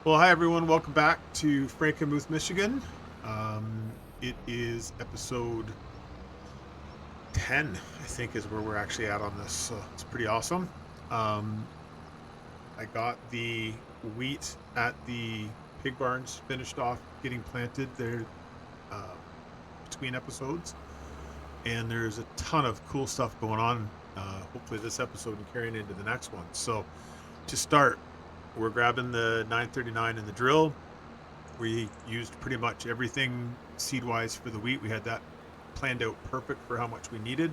Well, hi everyone. Welcome back to Frankenmuth Michigan. It is episode 10, I think, is where we're actually at on this. So it's pretty awesome. Um, I got the wheat at the pig barns finished off getting planted there uh, between episodes, and there's a ton of cool stuff going on. Hopefully, this episode and carrying into the next one. So to start, we're grabbing the 939 and the drill. We used pretty much everything seed wise for the wheat. We had that planned out perfect for how much we needed.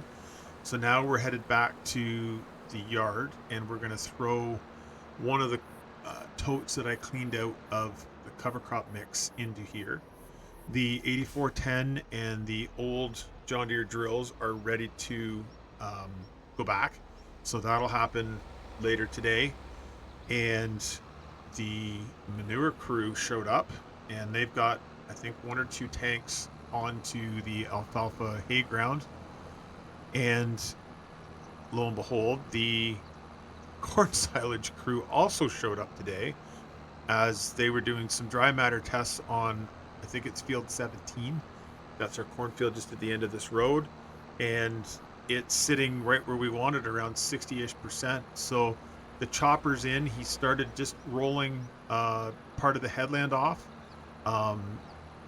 So now we're headed back to the yard and we're going to throw one of the totes that I cleaned out of the cover crop mix into here. The 8410 and the old John Deere drills are ready to um, go back. So that'll happen later today. And the manure crew showed up and they've got, I think, one or two tanks onto the alfalfa hay ground. And lo and behold, the corn silage crew also showed up today as they were doing some dry matter tests on, I think it's field 17. That's our cornfield just at the end of this road. And it's sitting right where we wanted, around 60-ish%. So the chopper's in. He started just rolling part of the headland off.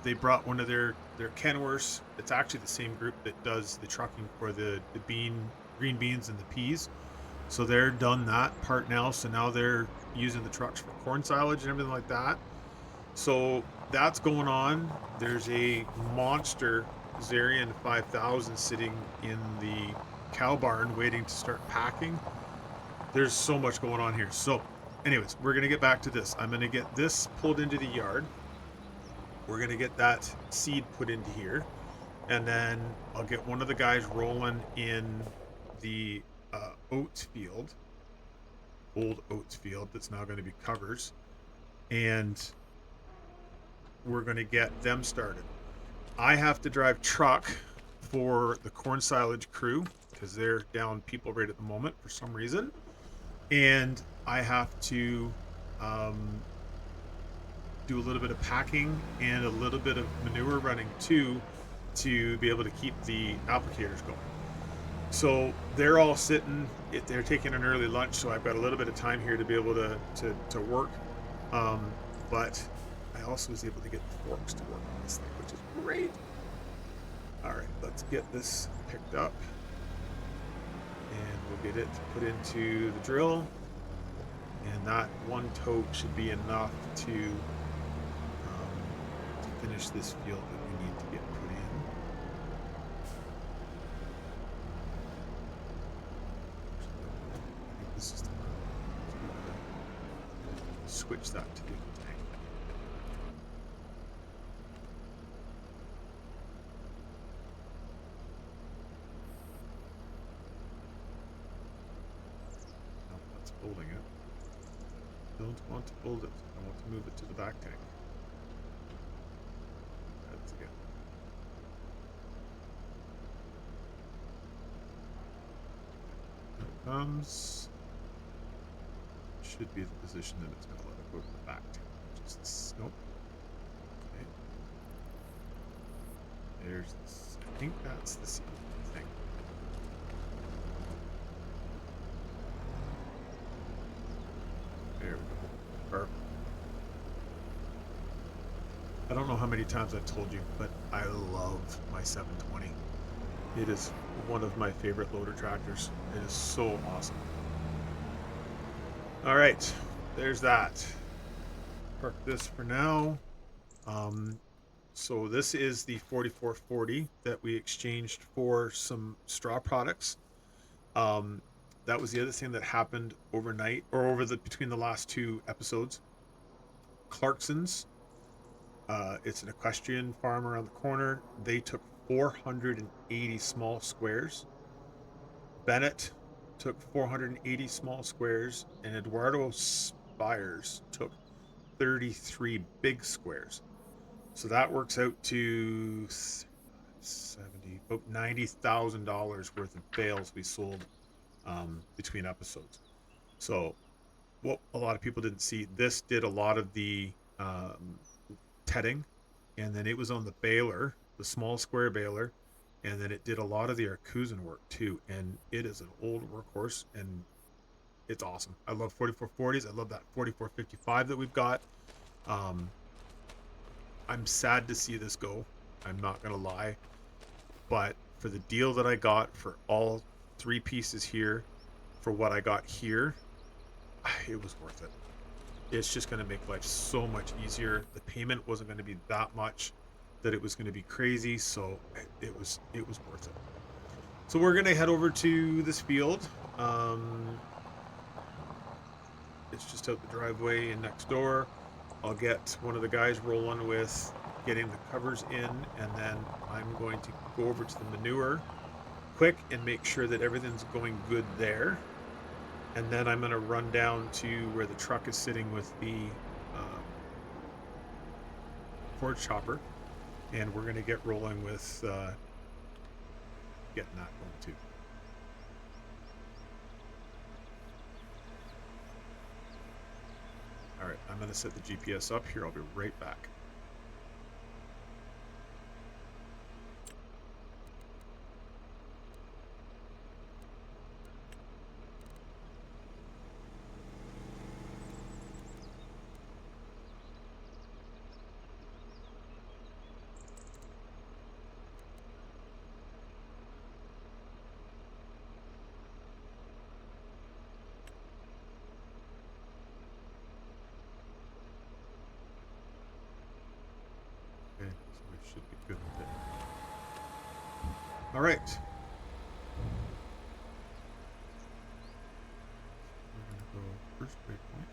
They brought one of their Kenworths. It's actually the same group that does the trucking for the green beans and the peas. So they're done that part now. So now they're using the trucks for corn silage and everything like that. So that's going on. There's a monster Xerion 5000 sitting in the cow barn waiting to start packing. There's so much going on here. So anyways, we're going to get back to this. I'm going to get this pulled into the yard. We're going to get that seed put into here. And then I'll get one of the guys rolling in the oats field, old oats field that's now going to be covers. And we're going to get them started. I have to drive truck for the corn silage crew because they're down people right at the moment for some reason. And I have to do a little bit of packing and a little bit of manure running too to be able to keep the applicators going. So they're all sitting, they're taking an early lunch, so I've got a little bit of time here to be able to work. But I also was able to get the forks to work on this thing, which is great. All right, let's get this picked up and we'll get it put into the drill. And that one tote should be enough to finish this field that we need to get put in. I think this is the switch that to the tank. No, that's folding it. Don't want to fold it. I want to move it to the back tank. That's again. Here it comes. Should be the position that it's going to let it go to the back tank. Just nope. Okay. There's this. I think that's the seed thing. There we go. Perfect. I don't know how many times I've told you, but I love my 720. It is one of my favorite loader tractors. It is so awesome. All right, there's that. Park this for now. So this is the 4440 that we exchanged for some straw products. That was the other thing that happened overnight or between the last two episodes. Clarkson's, it's an equestrian farm around the corner. They took 480 small squares. Bennett took 480 small squares, and Eduardo Spires took 33 big squares. So that works out to 70, about $90,000 worth of bales we sold between episodes. So what a lot of people didn't see, this did a lot of the tedding, and then it was on the baler, the small square baler, and then it did a lot of the Arcusin work too. And it is an old workhorse, and it's awesome. I love 4440s. I love that 4455 that we've got. I'm sad to see this go. I'm not gonna lie, but for the deal that I got for all three pieces here, for what I got here, it was worth it. It's just going to make life so much easier. The payment wasn't going to be that much that it was going to be crazy, so it was worth it. So we're going to head over to this field. It's just out the driveway and next door. I'll get one of the guys rolling with getting the covers in, and then I'm going to go over to the manure quick and make sure that everything's going good there. And then I'm going to run down to where the truck is sitting with the forage chopper, and we're going to get rolling with getting that going too. All right, I'm going to set the GPS up here. I'll be right back. Okay, so we should be good with it. All right. We're going to go first waypoint.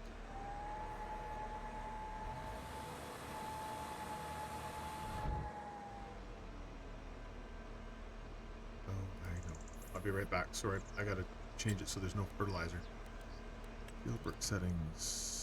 Oh, I know. I'll be right back. Sorry, I got to change it so there's no fertilizer. Field work settings.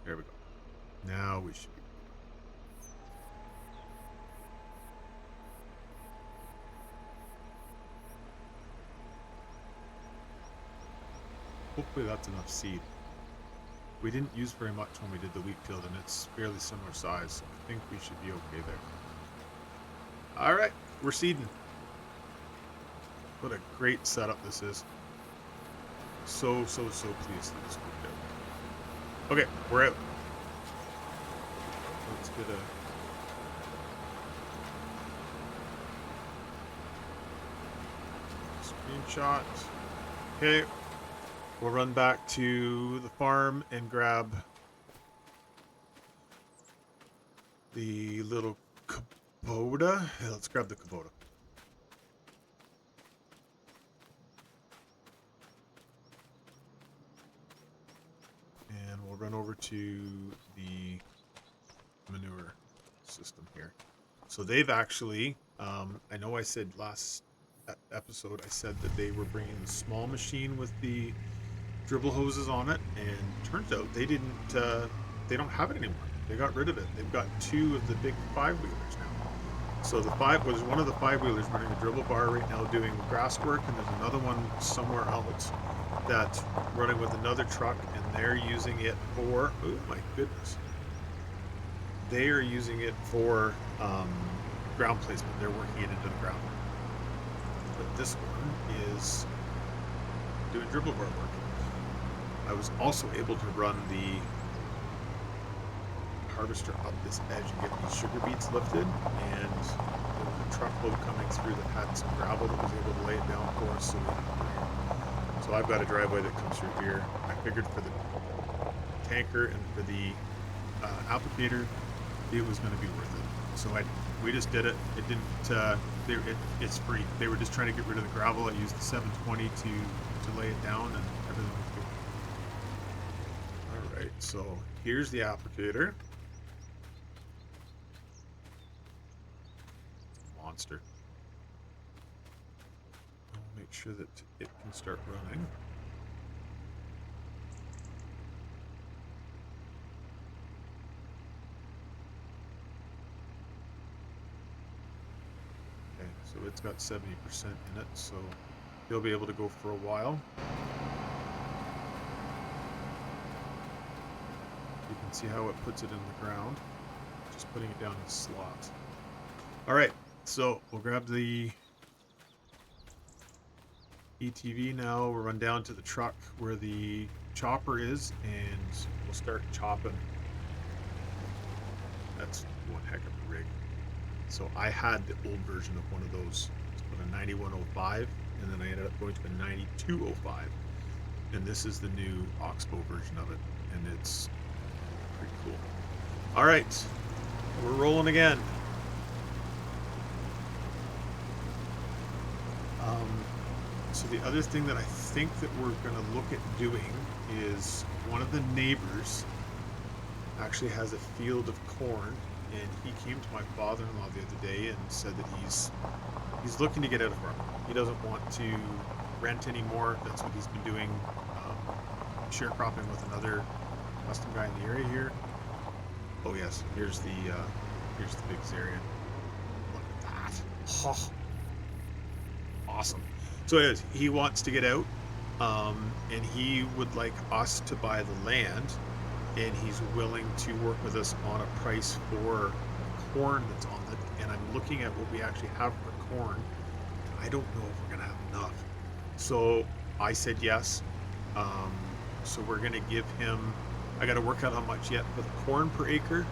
There we go. Now we should be. Hopefully that's enough seed. We didn't use very much when we did the wheat field, and it's fairly similar size, so I think we should be okay there. All right, we're seeding. What a great setup this is. So pleased that this worked out. Okay, we're out. Let's get a screenshot. Okay, we'll run back to the farm and grab the little Kubota. Yeah, let's grab the Kubota. And we'll run over to the manure system here. So they've actually, I know I said last episode, I said that they were bringing the small machine with the dribble hoses on it, and turns out they didn't, they don't have it anymore. They got rid of it. They've got two of the big 5-wheelers now. So there's one of the 5-wheelers running a dribble bar right now doing grass work, and there's another one somewhere else that's running with another truck, and they're using it for, oh my goodness, they are using it for ground placement. They're working it into the ground. But this one is doing dribble bar work. I was also able to run the harvester up this edge and get these sugar beets lifted, and there was a truckload coming through that had some gravel that was able to lay it down for us, so we didn't bring it. So I've got a driveway that comes through here. I figured for the tanker and for the applicator, it was going to be worth it. So we just did it. It didn't. It's free. They were just trying to get rid of the gravel. I used the 720 to lay it down, and everything was good. All right. So here's the applicator. Monster. I'll make sure that it can start running. Okay, so it's got 70% in it, so you'll be able to go for a while. You can see how it puts it in the ground, just putting it down in slots. All right, so we'll grab the ETV now. We'll run down to the truck where the chopper is, and we'll start chopping. That's one heck of a rig. So I had the old version of one of those. It's a 9105, and then I ended up going to a 9205. And this is the new Oxbow version of it, and it's pretty cool. All right, we're rolling again. So the other thing that I think that we're going to look at doing is one of the neighbors actually has a field of corn, and he came to my father-in-law the other day and said that he's looking to get out of farming. He doesn't want to rent anymore. That's what he's been doing, sharecropping with another custom guy in the area here. Oh yes, here's the big Xerion. Look at that. Oh, awesome. So anyways, he wants to get out, and he would like us to buy the land, and he's willing to work with us on a price for corn that's on it. And I'm looking at what we actually have for corn, and I don't know if we're gonna have enough. So I said yes. So we're gonna give him. I got to work out how much yet for the corn per acre.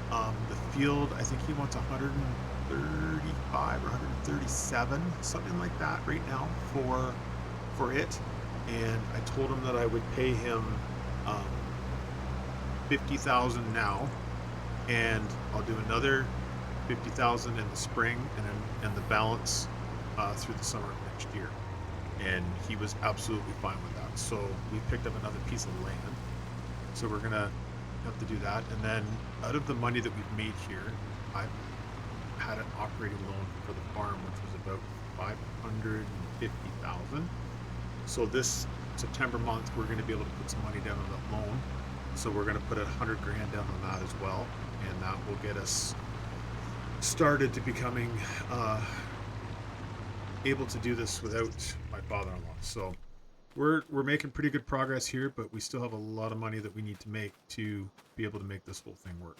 The field, I think he wants 135 or 137, something like that right now for it. And I told him that I would pay him 50,000 now, and I'll do another 50,000 in the spring, and the balance through the summer of next year. And he was absolutely fine with that. So we picked up another piece of land. So we're gonna have to do that, and then out of the money that we've made here, I've had an operating loan for the farm, which was about 550,000. So this September month, we're going to be able to put some money down on that loan. So we're going to put 100 grand down on that as well, and that will get us started to becoming able to do this without my father-in-law. So we're making pretty good progress here, but we still have a lot of money that we need to make to be able to make this whole thing work.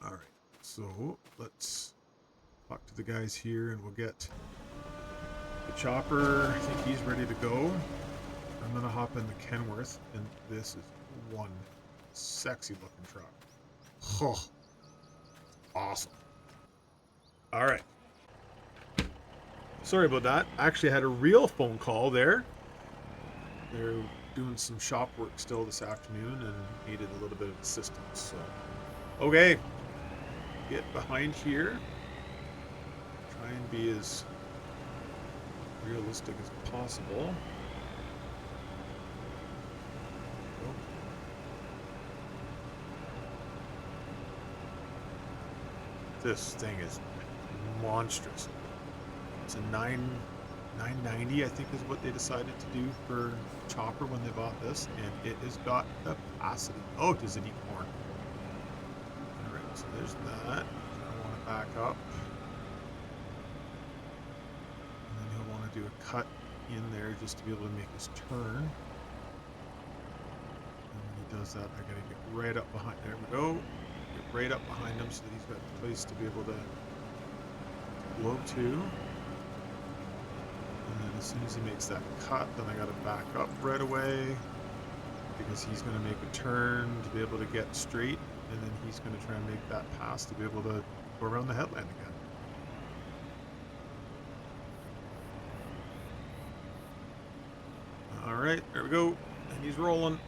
All right, so let's talk to the guys here, and we'll get the chopper. I think he's ready to go. I'm gonna hop in the Kenworth, and this is one sexy looking truck. Oh, awesome. All right. Sorry about that. I actually had a real phone call there. They're doing some shop work still this afternoon and needed a little bit of assistance. So, okay, get behind here. Try and be as realistic as possible. This thing is monstrous. It's a 990, I think, is what they decided to do for chopper when they bought this, and it has got capacity. Oh, does it eat corn? All right, so there's that. I want to back up, and then he'll want to do a cut in there just to be able to make his turn. And when he does that, I gotta get right up behind. There we go. Get right up behind him so that he's got a place to be able to blow to. And then as soon as he makes that cut, then I got to back up right away because he's going to make a turn to be able to get straight, and then he's going to try and make that pass to be able to go around the headland again. All right, there we go, and he's rolling.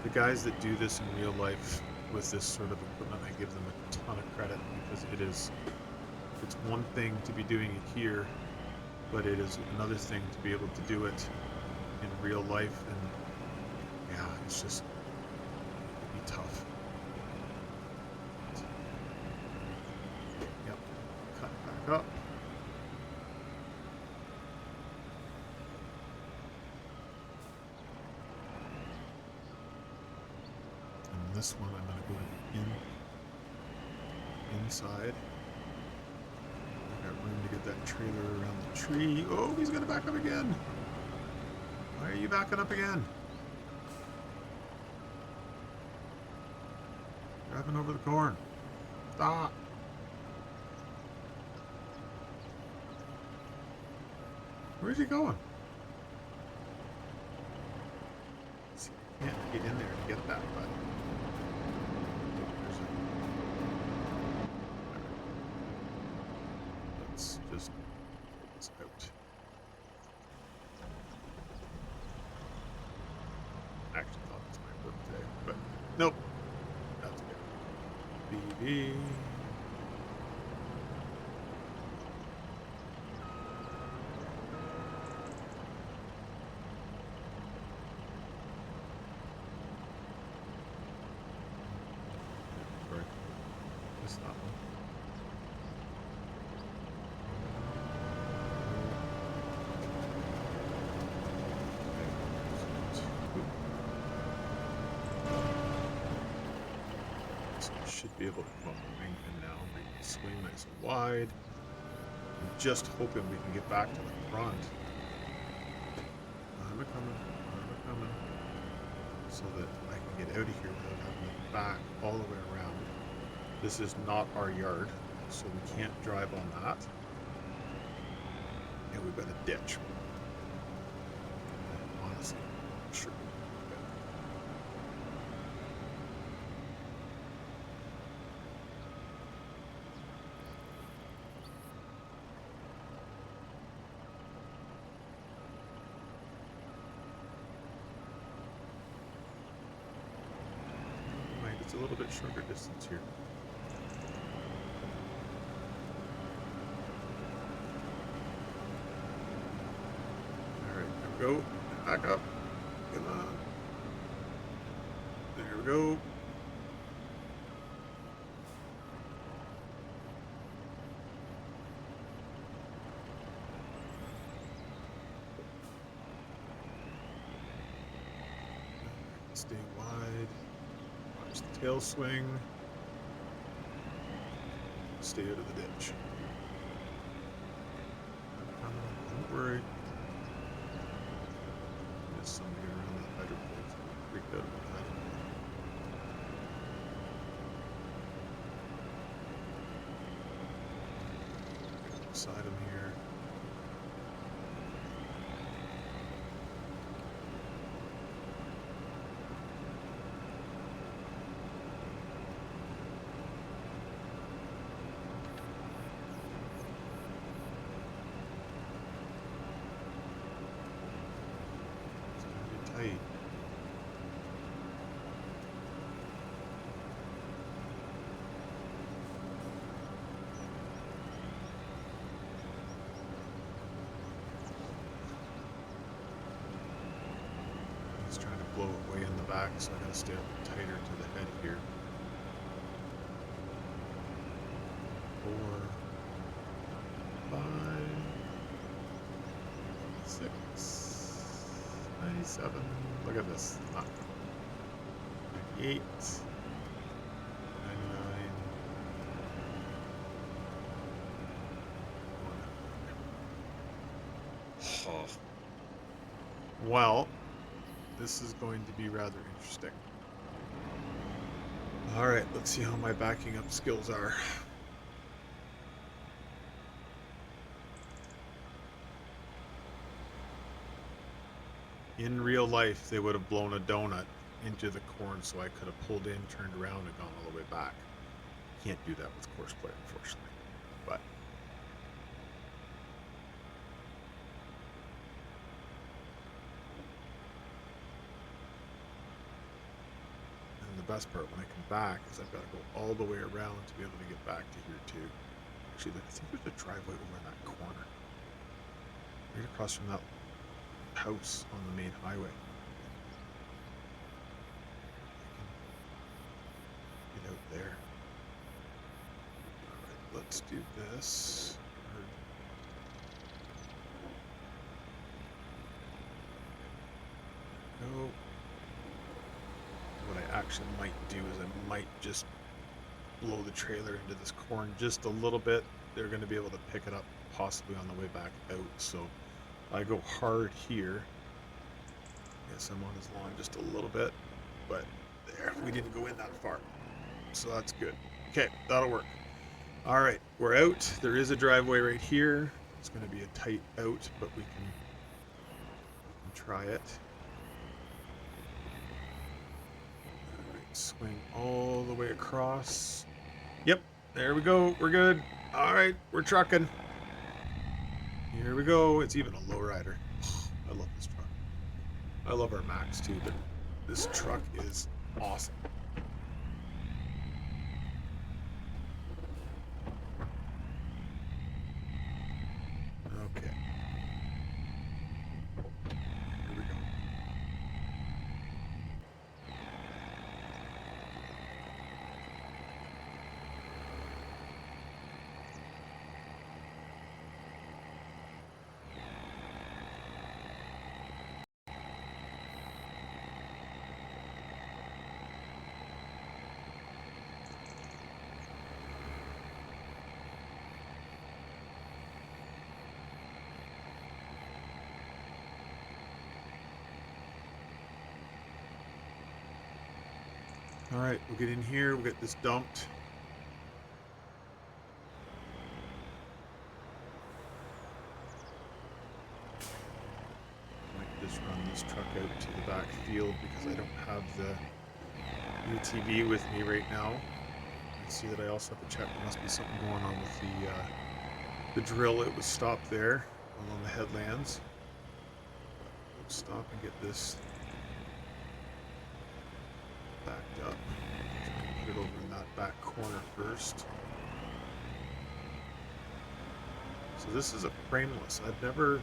The guys that do this in real life with this sort of equipment, I give them a ton of credit because it's one thing to be doing it here, but it is another thing to be able to do it in real life, and yeah, it's just it'd be tough. Yep, cut back up. And this one I'm gonna go inside. I got room to get that trailer around the tree. Oh, he's gonna back up again. Why are you backing up again? Driving over the corn. Stop. Where's he going? See, I can't get in there to get that, but let's just pull this out. Actually thought this might work today, but nope. That's good. BB. Sorry. Missed that one. Should be able to come up moving, and now make the swing nice and wide. I'm just hoping we can get back to the front. I'm a coming, so that I can get out of here without having to back all the way around. This is not our yard, so we can't drive on that. And we've got a ditch. Honestly, sure. It's a little bit shorter distance here. Alright, there we go. Back up. Come on. There we go. Stay wide. Watch the tail swing. Stay out of the ditch. Don't worry. There's somebody around that hydro pole. Freaked out about that. Beside him here. Tight. He's trying to blow it way in the back, so I gotta stay up tighter to the head here. 4, 5, 6. 97. Look at this. 98. 99. Oh. Well, this is going to be rather interesting. Alright, let's see how my backing up skills are. In real life, they would have blown a donut into the corn, so I could have pulled in, turned around, and gone all the way back. Can't do that with course play, unfortunately. But the best part when I come back is I've got to go all the way around to be able to get back to here too. Actually, I think there's a driveway over in that corner, right across from that house on the main highway. Get out there. All right, let's do this. Go. What I actually might do is I might just blow the trailer into this corn just a little bit. They're going to be able to pick it up possibly on the way back out. So I go hard here. Yes, I'm on his lawn just a little bit, but there, we didn't go in that far. So that's good. Okay, that'll work. All right, we're out. There is a driveway right here. It's going to be a tight out, but we can try it. All right, swing all the way across. Yep, there we go. We're good. All right, we're trucking. Here we go. It's even a lowrider. I love this truck. I love our Max too, but this truck is awesome. Okay. Here we go. All right, we'll get in here. We'll get this dumped. Might just run this truck out to the back field because I don't have the UTV with me right now. I see that I also have to check. There must be something going on with the drill. It was stopped there along the headlands. Let's stop and get this backed up. Put it over in that back corner first. So this is a frameless. I've never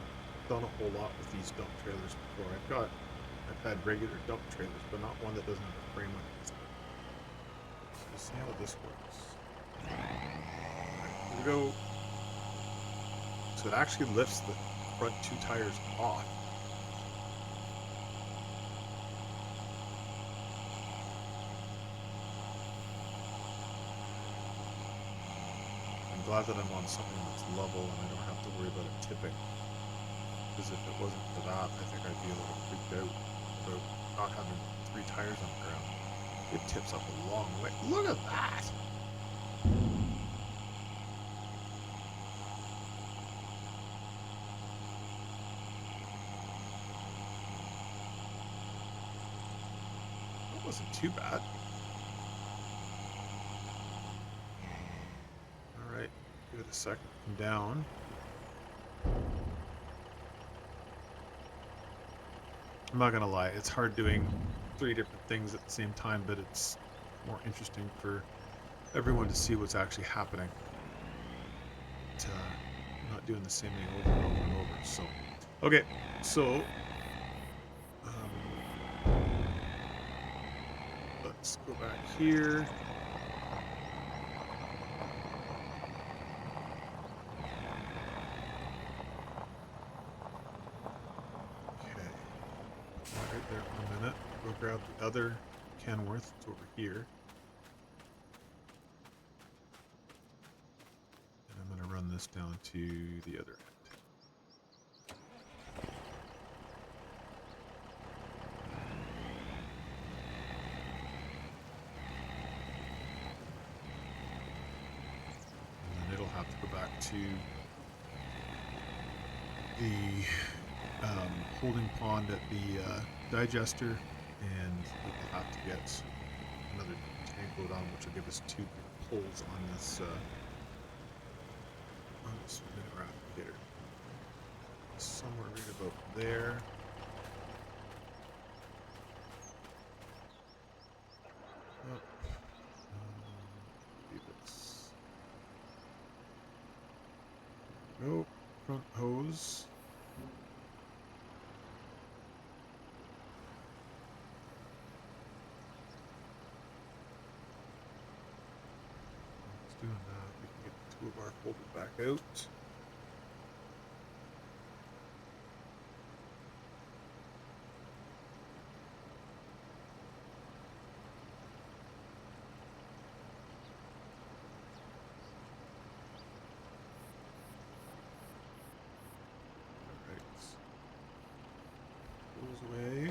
done a whole lot with these dump trailers before. I've had regular dump trailers, but not one that doesn't have a frame on it. So let's see how this works. Here we go. So it actually lifts the front two tires off. I'm glad that I'm on something that's level and I don't have to worry about it tipping. Because if it wasn't for that, I think I'd be a little freaked out about not having three tires on the ground. It tips up a long way. Look at that! That wasn't too bad. Alright, give it a second. Come down. I'm not gonna lie, it's hard doing three different things at the same time, but it's more interesting for everyone to see what's actually happening. Not doing the same thing over and over and over. So, okay, so let's go back here. Right there for a minute. Go grab the other Kenworth. It's over here. And I'm going to run this down to the other end. And then it'll have to go back to the holding pond at the digester, and we'll have to get another tank load on, which will give us two pulls on this manure applicator. Somewhere right about there. goes. It's doing that. We can get the toolbar folded back out. Goes away.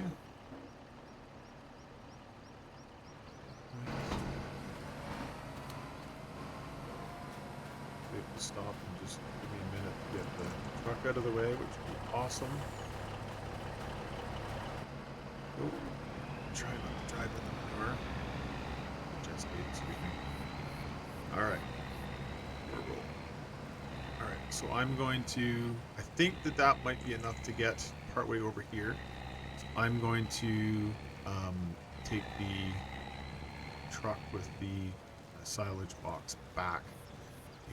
We have to stop and just give me a minute to get the truck out of the way, which would be awesome. Oh, try not to drive in the manure. Just speaking. Alright. We're rolling. Alright, so I'm going to, I think that might be enough to get partway over here. So I'm going to take the truck with the silage box back,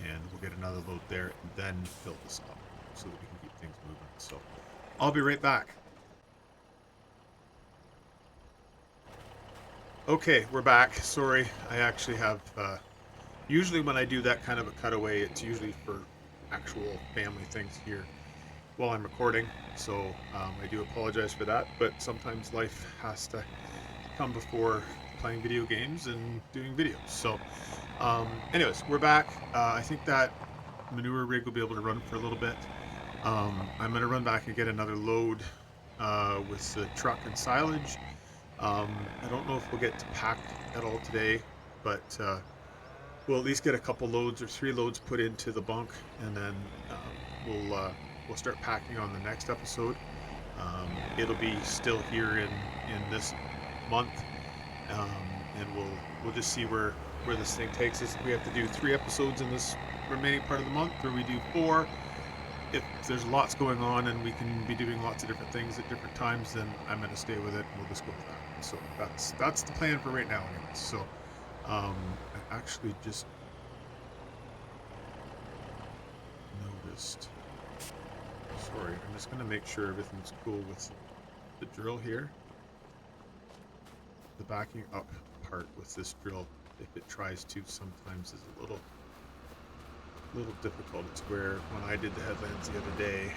and we'll get another load there and then fill this up so that we can keep things moving. So I'll be right back. Okay, we're back. Sorry, I actually have, usually when I do that kind of a cutaway, it's usually for actual family things here while I'm recording. So I do apologize for that, but sometimes life has to come before playing video games and doing videos. So anyways, we're back. I think that manure rig will be able to run for a little bit. I'm going to run back and get another load with the truck and silage. I don't know if we'll get to pack at all today, but we'll at least get a couple loads or 3 loads put into the bunk, and then we'll start packing on the next episode. It'll be still here in this month, and we'll just see where this thing takes us. If we have to do 3 episodes in this remaining part of the month, or we do 4, if there's lots going on and we can be doing lots of different things at different times, then I'm going to stay with it and we'll just go with that. So that's the plan for right now anyways. So I actually just noticed, sorry, I'm just going to make sure everything's cool with the drill here. The backing up part with this drill, if it tries to, sometimes is a little difficult. It's where when I did the headlands the other day,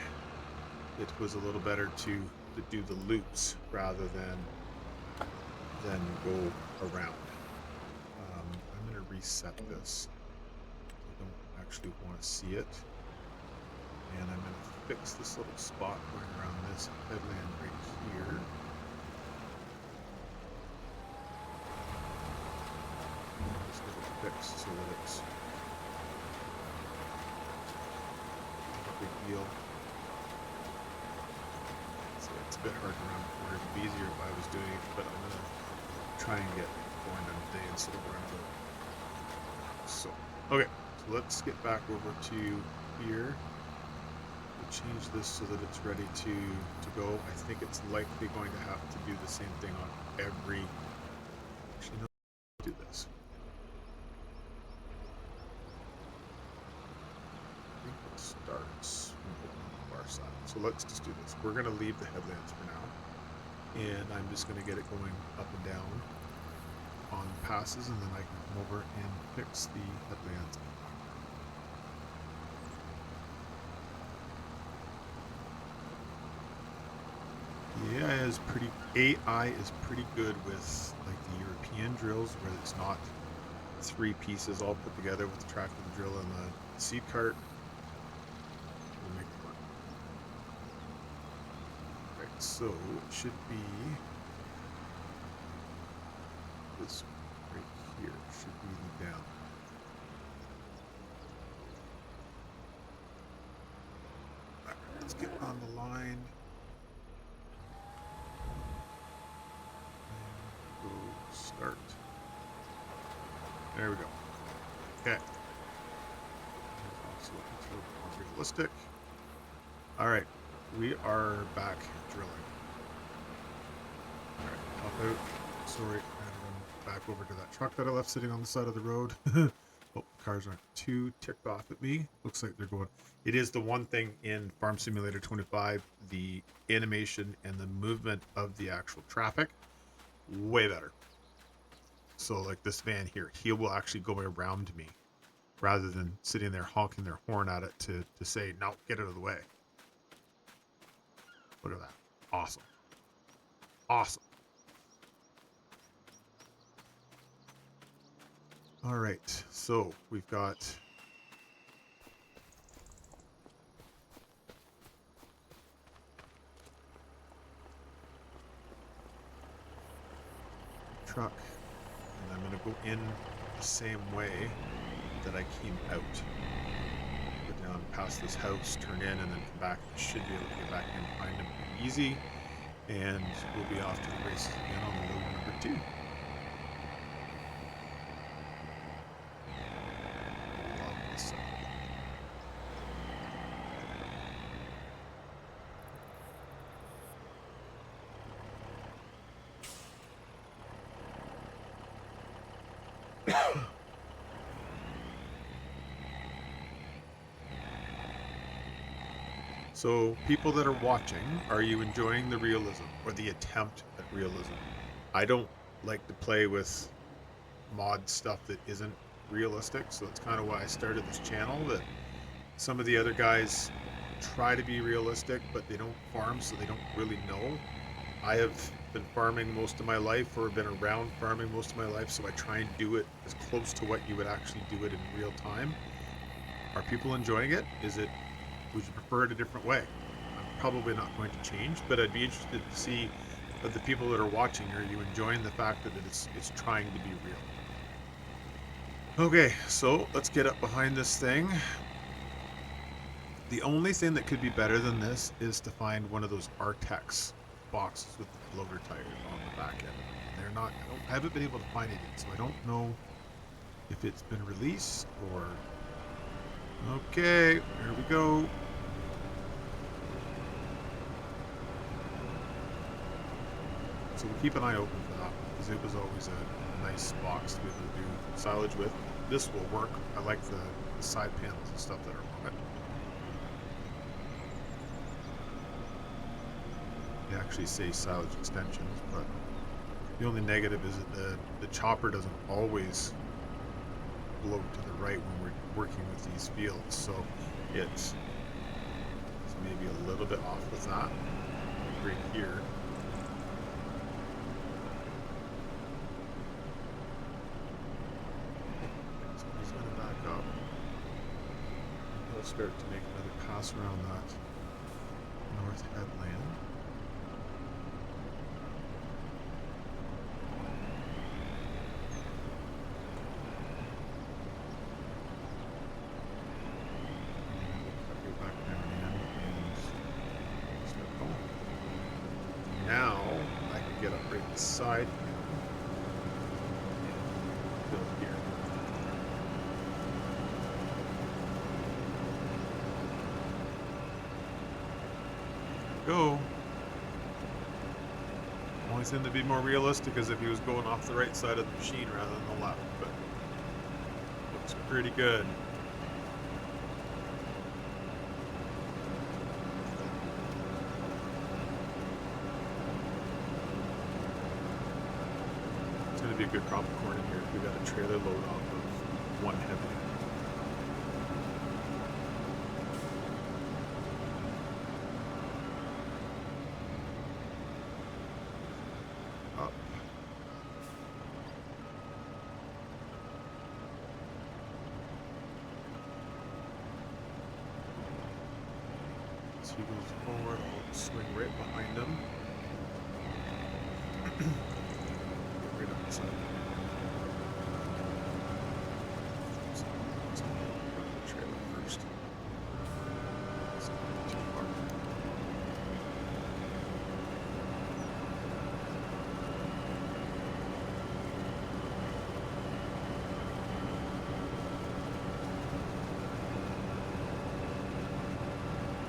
it was a little better to do the loops rather than go around. I'm going to reset this. I don't actually want to see it. And I'm going to fix this little spot going around this headland right here. Just get it fixed so that it's not a big deal. So it's a bit hard to run corner. It'd be easier if I was doing it, but I'm going to try and get going on a day instead of around it. So, okay, so let's get back over to here. We'll change this so that it's ready to go. I think it's likely going to have to do the same thing on every, actually no, do this. I think it starts on the far side. So let's just do this. We're going to leave the headlands for now. And I'm just going to get it going up and down on passes, and then I can come over and fix the headlands. AI is pretty good with like the European drills where it's not 3 pieces all put together with the tractor, the drill, and the seed cart. We'll make it work. Right, so it should be this right here. Should be down. All right, let's get on the line. Start. There we go. Okay. Also looking a little bit more realistic. All right, we are back drilling. All right, hop out. Sorry, and back over to that truck that I left sitting on the side of the road. Oh, cars aren't too ticked off at me. Looks like they're going. It is the one thing in Farm Simulator 25, the animation and the movement of the actual traffic, way better. So like this van here, he will actually go around me rather than sitting there honking their horn at it to say, no, get out of the way. Look at that. Awesome. Awesome. All right, so we've got truck, and I'm going to go in the same way that I came out. Go down past this house, turn in, and then come back. Should be able to get back in behind them pretty easy, and we'll be off to the races again on the load number 2. Love this. So, people that are watching, are you enjoying the realism or the attempt at realism? I don't like to play with mod stuff that isn't realistic, so that's kind of why I started this channel. That some of the other guys try to be realistic, but they don't farm, so they don't really know. I have been farming most of my life, or been around farming most of my life, so I try and do it as close to what you would actually do it in real time. Are people enjoying it? Would you prefer it a different way? I'm probably not going to change, but I'd be interested to see of the people that are watching, are you enjoying the fact that it's trying to be real? Okay, so let's get up behind this thing. The only thing that could be better than this is to find one of those Artex boxes with the bloater tires on the back end. They're not, I haven't been able to find it yet, so I don't know if it's been released or... Okay, here we go. So we'll keep an eye open for that, because it was always a nice box to be able to do silage with. This will work. I like the side panels and stuff that are on it. They actually say silage extensions, but the only negative is that the chopper doesn't always blow to the right when we're working with these fields, so it's maybe a little bit off with that right here. So he's going to back up. He'll start to make another pass around that north headland. Side build here. Go. Only thing to be more realistic is if he was going off the right side of the machine rather than the left, but looks pretty good. Be a good crop of corn in here if we got a trailer load off of one heavy. Up. As he goes forward, I'll swing right behind him. Right up the side. The trailer first. It's too far.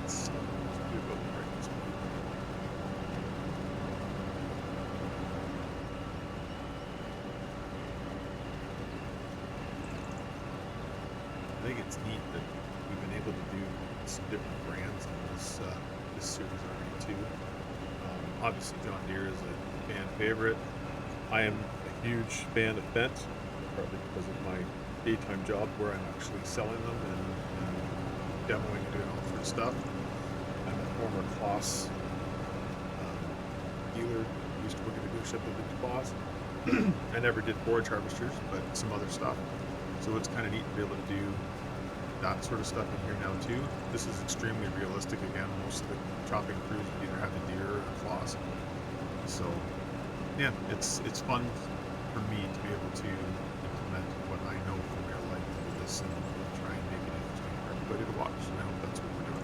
Let's do a bit of break this one. some different brands in this series already too. Obviously, John Deere is a fan favorite. I am a huge fan of Fendt, partly because of my daytime job where I'm actually selling them and demoing and doing all sorts of stuff. I'm a former Claas dealer. Used to work at a dealership that did Claas. I never did forage harvesters, but some other stuff. So it's kind of neat to be able to do that sort of stuff in here now too. This is extremely realistic. Again, most of the chopping crews either have a Deere or a Claas. So yeah, it's fun for me to be able to implement what I know from real life into this and try and make it interesting for everybody to watch. And I hope that's what we're doing.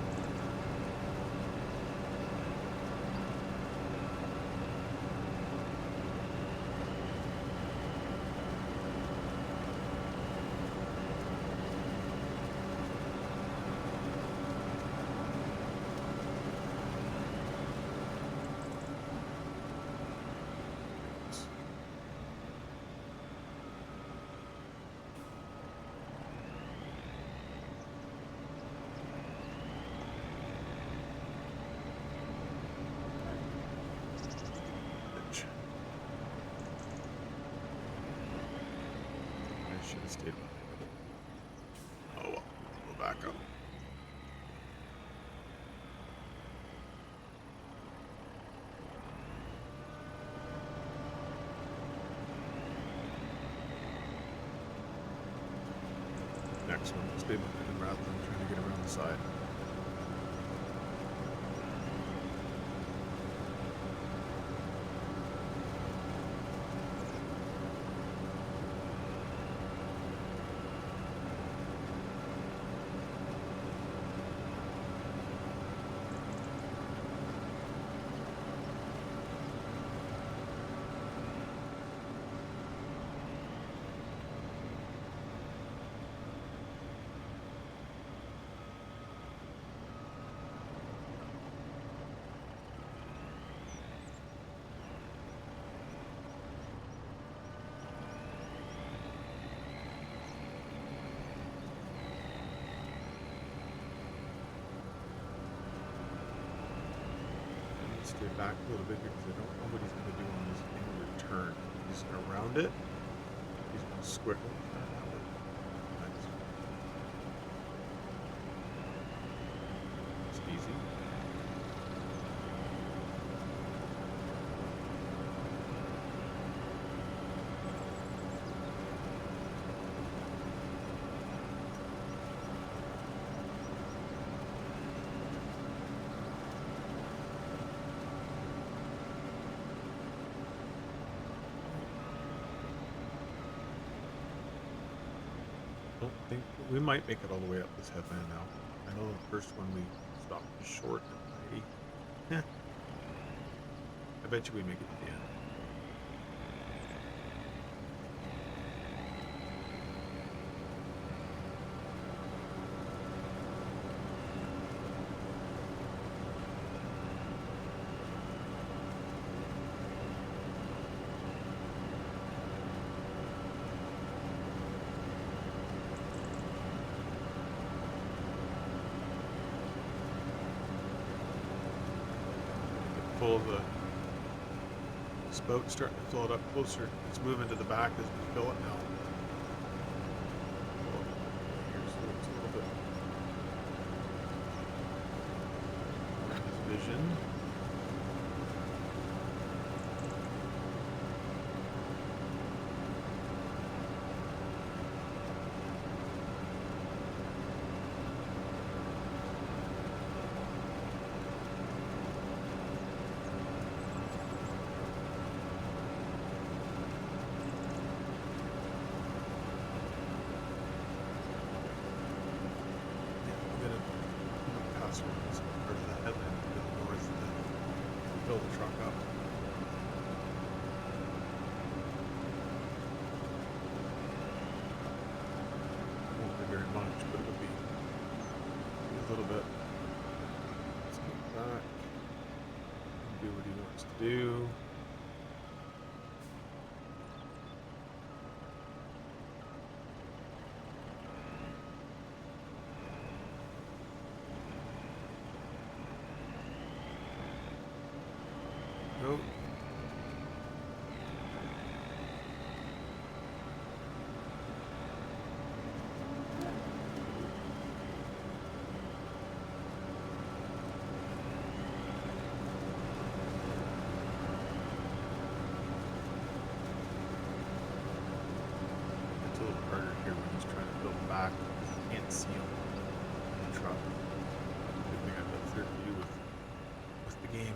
I should have stayed behind. Oh well, we'll back up. Next one, stay behind him rather than trying to get around the side. Stay back a little bit here because I don't know what he's going to do on this inward turn. He's around it. He's going to squickle. Nice. It's easy. Don't think we might make it all the way up this headland now. I know the first one we stopped short at 90. Yeah. I bet you we make it to the end. Pull the spout, starting to fill it up closer. It's moving to the back as we fill it now. Here's so it's a little bit more in his vision. Part of the headland to the north and then fill the truck up. Won't be very much, but it'll be a little bit. Let's get back and do what he wants to do. go. It's a little harder here when he's trying to build back. You can't see him in the truck. Good thing I've got third view with the game.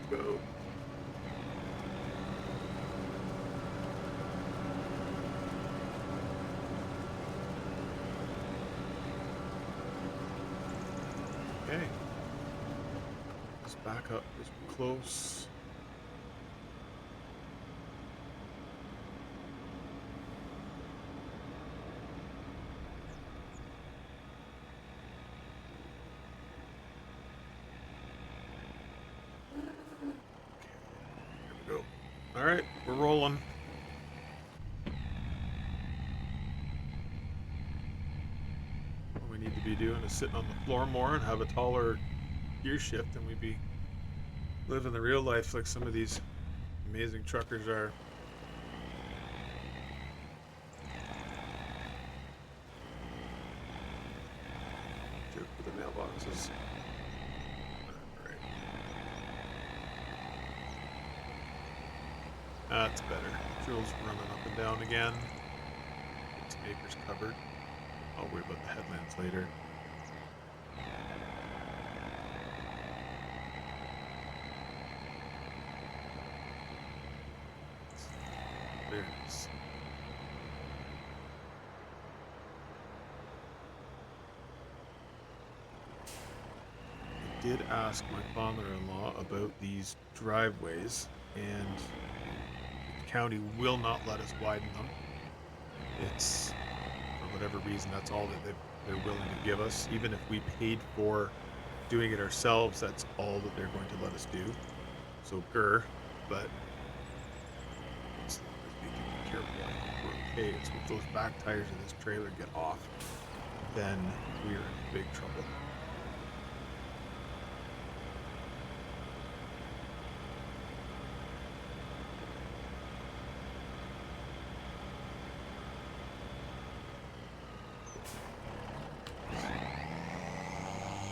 Go. Okay. Let's back up as close. All right, we're rolling. What we need to be doing is sitting on the floor more and have a taller gear shift, and we'd be living the real life like some of these amazing truckers are. Joke with the mailboxes. That's better. Drill's running up and down again. Get some acres covered. I'll worry about the headlands later. There it is. I did ask my father-in-law about these driveways, and county will not let us widen them. It's, for whatever reason, that's all that they're willing to give us. Even if we paid for doing it ourselves, that's all that they're going to let us do. So, but as long as we can be careful, I think we're okay. It's with those back tires of this trailer get off, then we're in big trouble.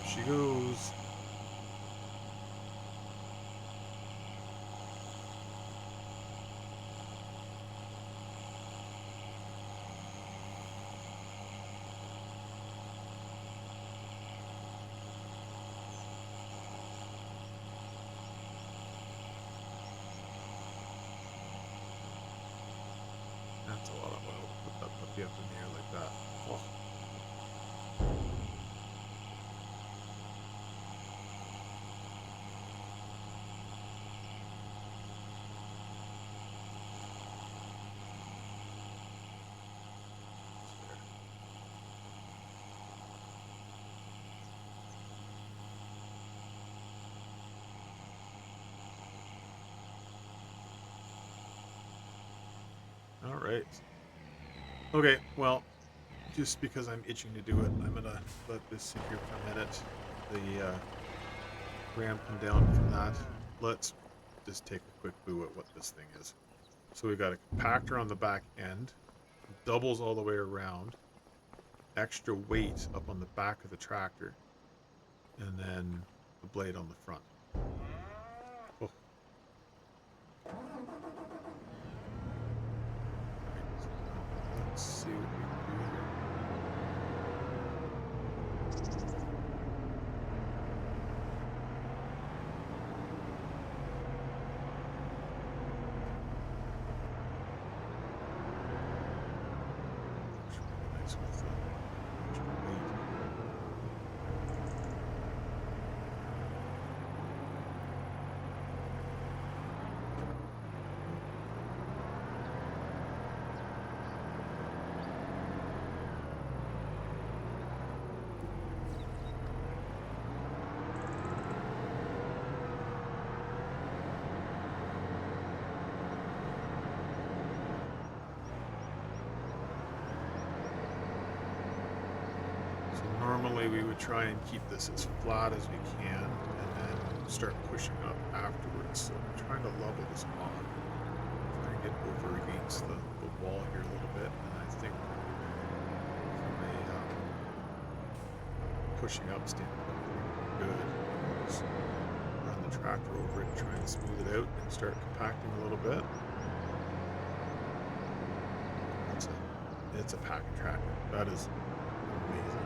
She goes. That's a lot of oil to put that puppy up in the air like that. Oh. All right. Okay, well, just because I'm itching to do it, I'm gonna let this sit here for a minute. The ram come down from that. Let's just take a quick boo at what this thing is. So we've got a compactor on the back end, doubles all the way around, extra weight up on the back of the tractor, and then the blade on the front. Oh. Let's see what we can do here. Looks really nice with the extra weight. normally we would try and keep this as flat as we can and then start pushing up afterwards. So I'm trying to level this off. Try and get over against the wall here a little bit. And I think from a pushing up standpoint, good. Just run the tractor over it, try and smooth it out and start compacting a little bit. It's a packing tractor. That is amazing.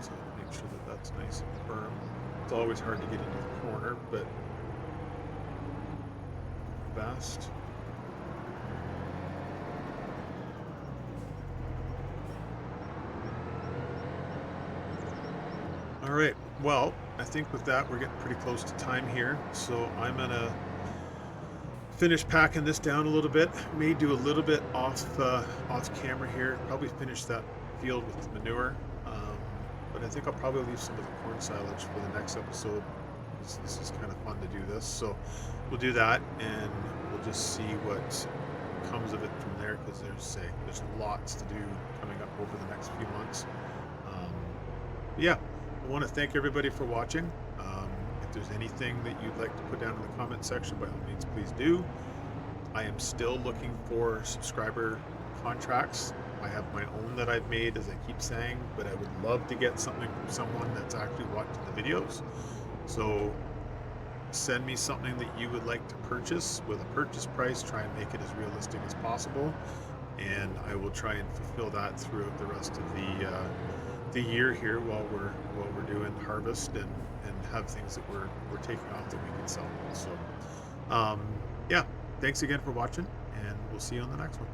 So make sure that that's nice and firm. It's always hard to get into the corner, but best. All right. Well, I think with that, we're getting pretty close to time here. So I'm going to finish packing this down a little bit. May do a little bit off camera here. Probably finish that field with the manure. But I think I'll probably leave some of the corn silage for the next episode. This is kind of fun to do this. So we'll do that and we'll just see what comes of it from there, because there's lots to do coming up over the next few months. Yeah. I want to thank everybody for watching. If there's anything that you'd like to put down in the comment section, by all means, please do. I am still looking for subscriber contracts. I have my own that I've made, as I keep saying, but I would love to get something from someone that's actually watching the videos. So send me something that you would like to purchase with a purchase price. Try and make it as realistic as possible, and I will try and fulfill that throughout the rest of the year here while we're doing harvest and have things that we're taking off that we can sell. So yeah, thanks again for watching, and we'll see you on the next one.